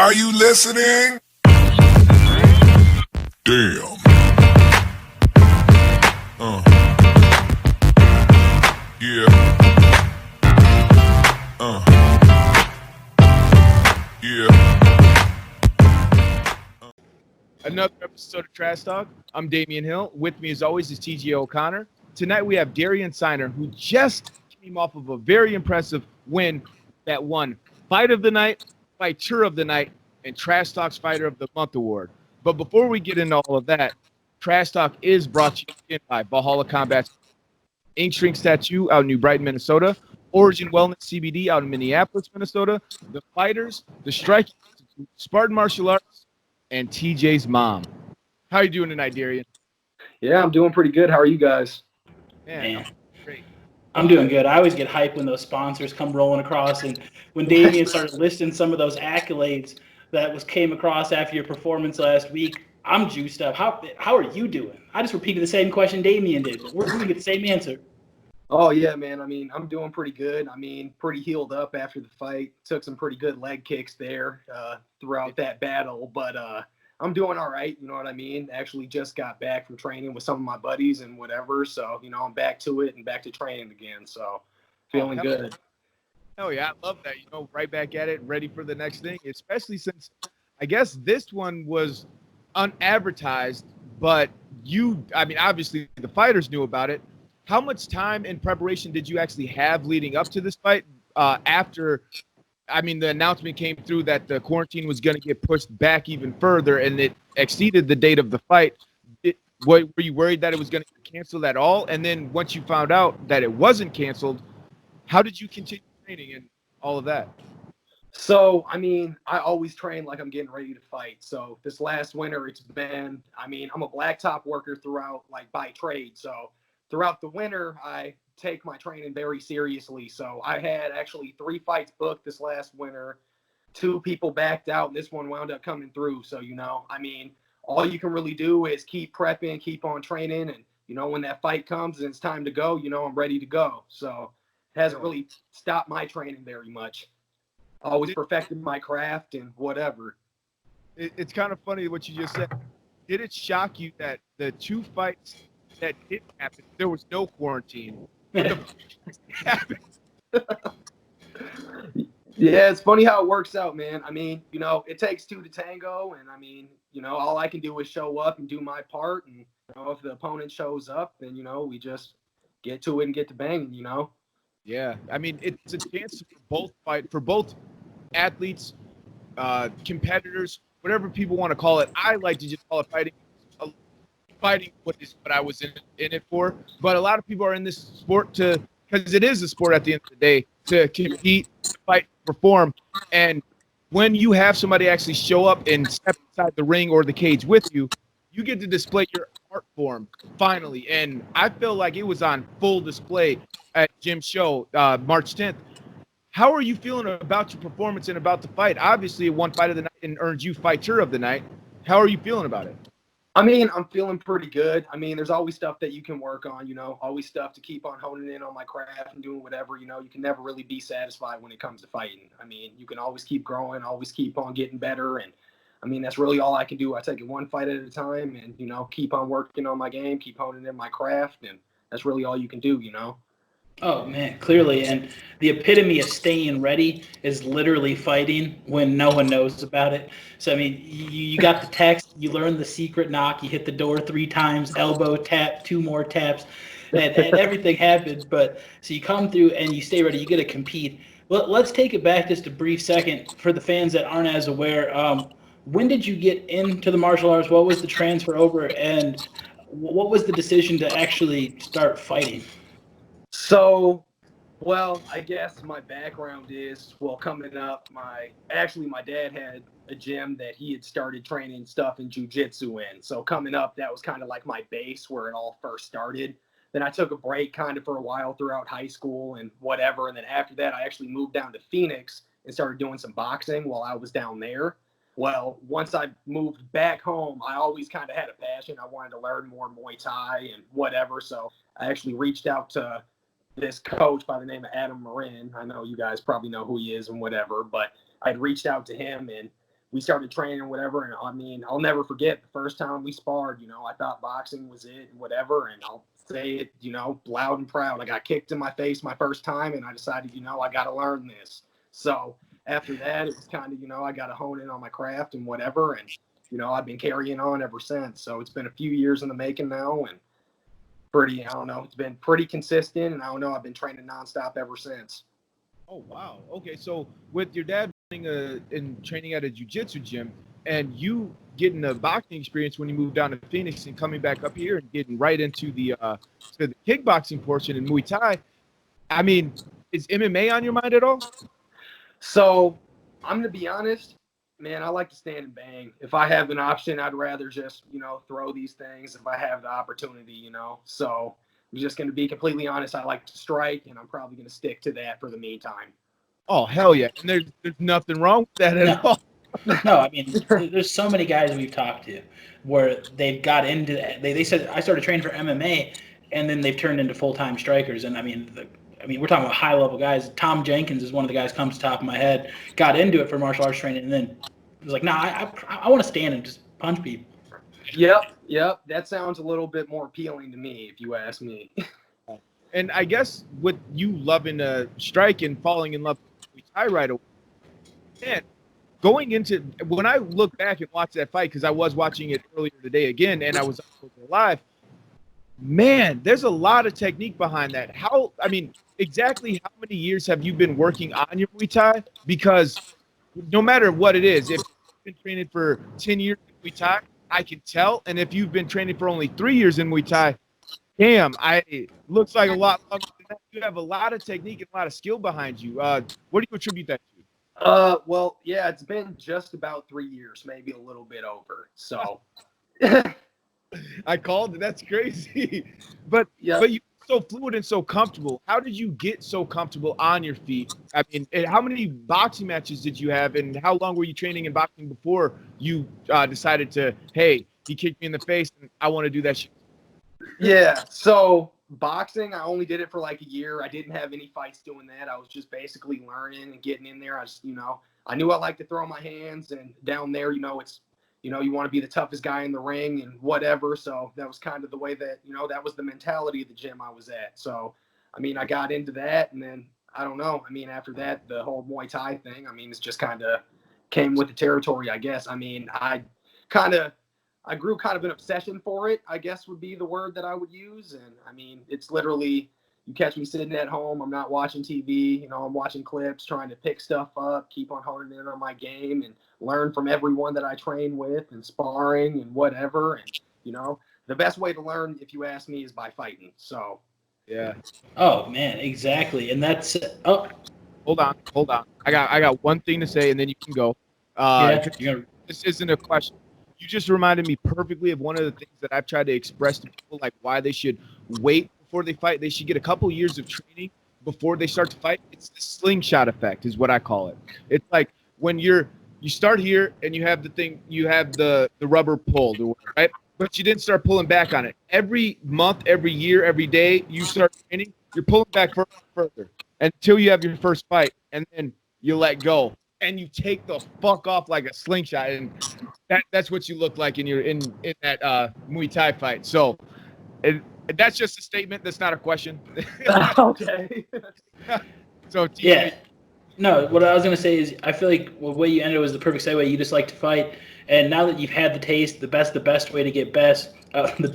Are you listening? Damn. Yeah. Yeah. Another episode of Trash Talk. I'm Damian Hill. With me, as always, is TJ O'Connor. Tonight we have Darian Signer, who just came off of a very impressive win that won Fight of the Night, Fighter of the Night, and Trash Talk's Fighter of the Month award. But before we get into all of that, Trash Talk is brought to you by Valhalla Combat, Ink Shrinks Tattoo out in New Brighton, Minnesota, Origin Wellness CBD out in Minneapolis, Minnesota, The Fighters, The Striking Institute, Spartan Martial Arts, and TJ's mom. How are you doing tonight, Darian? Yeah, I'm doing pretty good. How are you guys? Man. Great. I'm doing good. I always get hyped when those sponsors come rolling across, and when Damian started listing some of those accolades that came across after your performance last week, I'm juiced up. How are you doing? I just repeated the same question Damian did, but we're going to get the same answer. Oh, yeah, man. I mean, I'm doing pretty good. I mean, pretty healed up after the fight. Took some pretty good leg kicks there throughout that battle, but I'm doing all right. You know what I mean? Actually just got back from training with some of my buddies and whatever. So, I'm back to it and back to training again. So, feeling good. Oh, yeah. I love that. Right back at it, ready for the next thing, especially since I guess this one was unadvertised, but obviously the fighters knew about it. How much time in preparation did you actually have leading up to this fight after the announcement came through that the quarantine was going to get pushed back even further and it exceeded the date of the fight? Were you worried that it was going to get canceled at all? And then once you found out that it wasn't canceled, how did you continue training and all of that? So, I always train like I'm getting ready to fight. So this last winter, I'm a blacktop worker throughout, like by trade. So throughout the winter, I take my training very seriously. So I had actually 3 fights booked this last winter. 2 people backed out, and this one wound up coming through. So, all you can really do is keep prepping, keep on training. And, when that fight comes and it's time to go, I'm ready to go. So it hasn't really stopped my training very much. Always perfected my craft and whatever. It's kind of funny what you just said. Did it shock you that the 2 fights that did happen, there was no quarantine? Yeah, it's funny how it works out, man. It takes 2 to tango, and all I can do is show up and do my part. And if the opponent shows up, then we just get to it and get to banging. Yeah, it's a chance for both athletes, competitors, whatever people want to call it. I like to just call it fighting. Fighting what I was in it for, but a lot of people are in this sport because it is a sport at the end of the day, to compete, to fight, perform. And when you have somebody actually show up and step inside the ring or the cage with you, you get to display your art form finally. And I feel like it was on full display at Jim's show March 10th. How are you feeling about your performance and about the fight? Obviously, it won Fight of the Night and earned you Fighter of the Night. How are you feeling about it? I'm feeling pretty good. There's always stuff that you can work on, always stuff to keep on honing in on my craft and doing whatever. You can never really be satisfied when it comes to fighting. You can always keep growing, always keep on getting better. And that's really all I can do. I take it one fight at a time and, keep on working on my game, keep honing in my craft. And that's really all you can do. Oh, man, clearly. And the epitome of staying ready is literally fighting when no one knows about it. So, you got the text, you learn the secret knock, you hit the door 3 times, elbow tap, 2 more taps, and everything happens. But so you come through and you stay ready, you get to compete. Well, let's take it back just a brief second for the fans that aren't as aware. When did you get into the martial arts? What was the transfer over? And what was the decision to actually start fighting? So, I guess my background is, coming up, my dad had a gym that he had started training stuff in jiu-jitsu in. So coming up, that was kind of like my base where it all first started. Then I took a break kind of for a while throughout high school and whatever. And then after that, I actually moved down to Phoenix and started doing some boxing while I was down there. Well, once I moved back home, I always kind of had a passion. I wanted to learn more Muay Thai and whatever. So I actually reached out to this coach by the name of Adam Marin. I know you guys probably know who he is and whatever, but I'd reached out to him and we started training or whatever. And I mean, I'll never forget the first time we sparred. I thought boxing was it and whatever. And I'll say it, loud and proud. I got kicked in my face my first time, and I decided, I got to learn this. So after that, it was kind of, I got to hone in on my craft and whatever. And, I've been carrying on ever since. So it's been a few years in the making now, and I don't know, it's been pretty consistent. And I don't know, I've been training nonstop ever since. Oh, wow. Okay, so with your dad running and training at a jiu-jitsu gym, and you getting a boxing experience when you moved down to Phoenix and coming back up here and getting right into the kickboxing portion in Muay Thai, I mean, is MMA on your mind at all? So I'm going to be honest, man, I like to stand and bang. If I have an option, I'd rather just, throw these things if I have the opportunity, So I'm just going to be completely honest. I like to strike, and I'm probably going to stick to that for the meantime. Oh, hell yeah. And there's nothing wrong with that at all. No, I mean, there's so many guys we've talked to where they've got into they said, I started training for MMA, and then they've turned into full-time strikers. And I mean, we're talking about high-level guys. Tom Jenkins is one of the guys comes to the top of my head, got into it for martial arts training, and then was like, I want to stand and just punch people. Yep. That sounds a little bit more appealing to me, if you ask me. And I guess with you loving to strike and falling in love with Muay Thai right away, man, going into when I look back and watch that fight, because I was watching it earlier today again, and I was live. Man, there's a lot of technique behind that. Exactly how many years have you been working on your Muay Thai? Because no matter what it is, if you've been training for 10 years in Muay Thai, I can tell. And if you've been training for only 3 years in Muay Thai, damn, it looks like a lot longer than that. You have a lot of technique and a lot of skill behind you. What do you attribute that to? Well, yeah, it's been just about 3 years, maybe a little bit over. So I called it. That's crazy. But you're so fluid and so comfortable. How did you get so comfortable on your feet? I mean, and how many boxing matches did you have, and how long were you training in boxing before you decided to, hey, he kicked me in the face and I want to do that shit? Yeah, so boxing, I only did it for like a year. I didn't have any fights doing that. I was just basically learning and getting in there. I just, I knew I liked to throw my hands, and down there, it's, you want to be the toughest guy in the ring and whatever. So that was kind of the way that, that was the mentality of the gym I was at. So, I mean, I got into that, and then I don't know. I mean, after that, the whole Muay Thai thing, I mean, it's just kind of came with the territory, I guess. I mean, I grew kind of an obsession for it, I guess would be the word that I would use. And I mean, it's literally, you catch me sitting at home, I'm not watching TV, I'm watching clips, trying to pick stuff up, keep on honing in on my game, and learn from everyone that I train with, and sparring and whatever. And, the best way to learn, if you ask me, is by fighting. So, yeah. Oh man, exactly. And that's, Hold on. I got one thing to say, and then you can go. This isn't a question. You just reminded me perfectly of one of the things that I've tried to express to people, like why they should wait before they fight. They should get a couple years of training before they start to fight. It's the slingshot effect is what I call it. It's like when you start here and you have the rubber pulled, right? But you didn't start pulling back on it. Every month, every year, every day you start training, you're pulling back further and further until you have your first fight, and then you let go. And you take the fuck off like a slingshot, and that's what you look like in that Muay Thai fight. So that's just a statement. That's not a question. Okay. So yeah. No, what I was gonna say is I feel like the way you ended was the perfect segue. You just like to fight, and now that you've had the taste, the best way to get the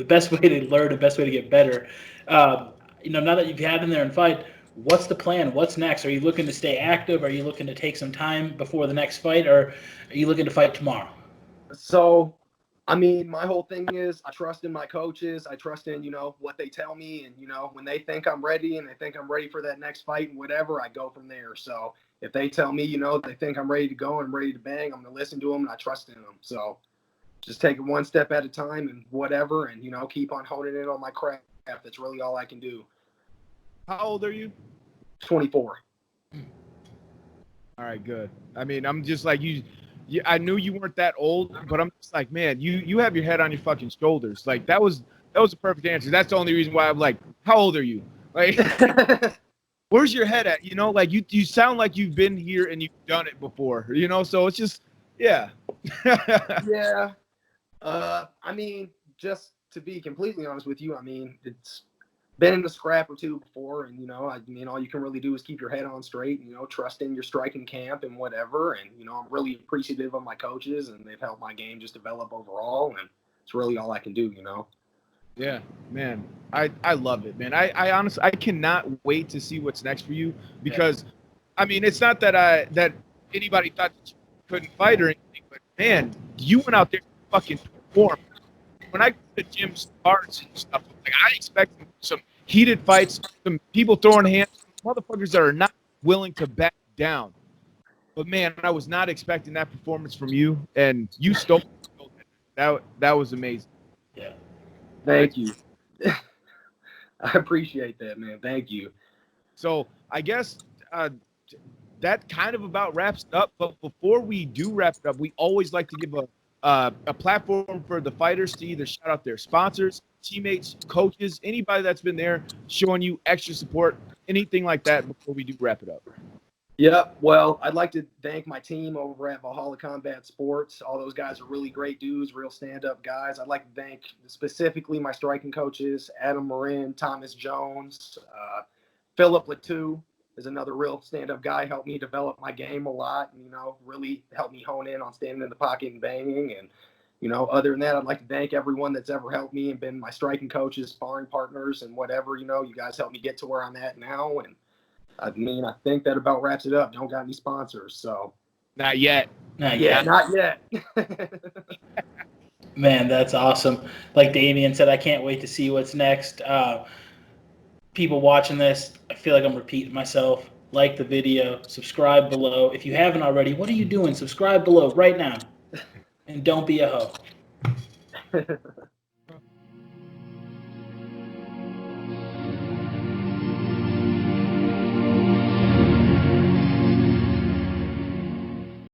best way to learn, the best way to get better. Now that you've had in there and fight. What's the plan? What's next? Are you looking to stay active? Are you looking to take some time before the next fight? Or are you looking to fight tomorrow? So, I mean, my whole thing is I trust in my coaches. I trust in, what they tell me. And, when they think I'm ready and they think I'm ready for that next fight and whatever, I go from there. So if they tell me, they think I'm ready to go and ready to bang, I'm going to listen to them and I trust in them. So just take it one step at a time and whatever, and, keep on honing in on my craft. That's really all I can do. How old are you? 24. All right, good. I mean, I'm just like you. I knew you weren't that old, but I'm just like, man, you have your head on your fucking shoulders. Like that was a perfect answer. That's the only reason why I'm like, how old are you? Like, where's your head at? Like you sound like you've been here and you've done it before. So it's just Yeah. Yeah. I mean, just to be completely honest with you, I mean, it's been in a scrap or two before, and I mean, all you can really do is keep your head on straight, and trust in your striking camp and whatever. And I'm really appreciative of my coaches, and they've helped my game just develop overall, and it's really all I can do. Yeah, man. I love it, man. I honestly I cannot wait to see what's next for you because I mean it's not that anybody thought that you couldn't fight or anything, but man, you went out there and fucking performed. When I go to the gym starts and stuff, like I expect some heated fights, some people throwing hands, motherfuckers that are not willing to back down. But man, I was not expecting that performance from you, and you stole that was amazing. Yeah. Thank you. I appreciate that, man. Thank you. So I guess that kind of about wraps it up. But before we do wrap it up, we always like to give a platform for the fighters to either shout out their sponsors, teammates, coaches, anybody that's been there showing you extra support, anything like that before we do wrap it up. Yep. Well, I'd like to thank my team over at Valhalla Combat Sports. All those guys are really great dudes, real stand-up guys. I'd like to thank specifically my striking coaches, Adam Marin, Thomas Jones, Philip Latou is another real stand-up guy. Helped me develop my game a lot, and, really helped me hone in on standing in the pocket and banging. And, other than that, I'd like to thank everyone that's ever helped me and been my striking coaches, sparring partners, and whatever. You guys helped me get to where I'm at now. And I mean, I think that about wraps it up. Don't got any sponsors, so. Not yet. Not Yeah, yet. not yet. Man, that's awesome. Like Damian said, I can't wait to see what's next. People watching this, I feel like I'm repeating myself. Like the video, subscribe below. If you haven't already, what are you doing? Subscribe below right now. And don't be a hoe.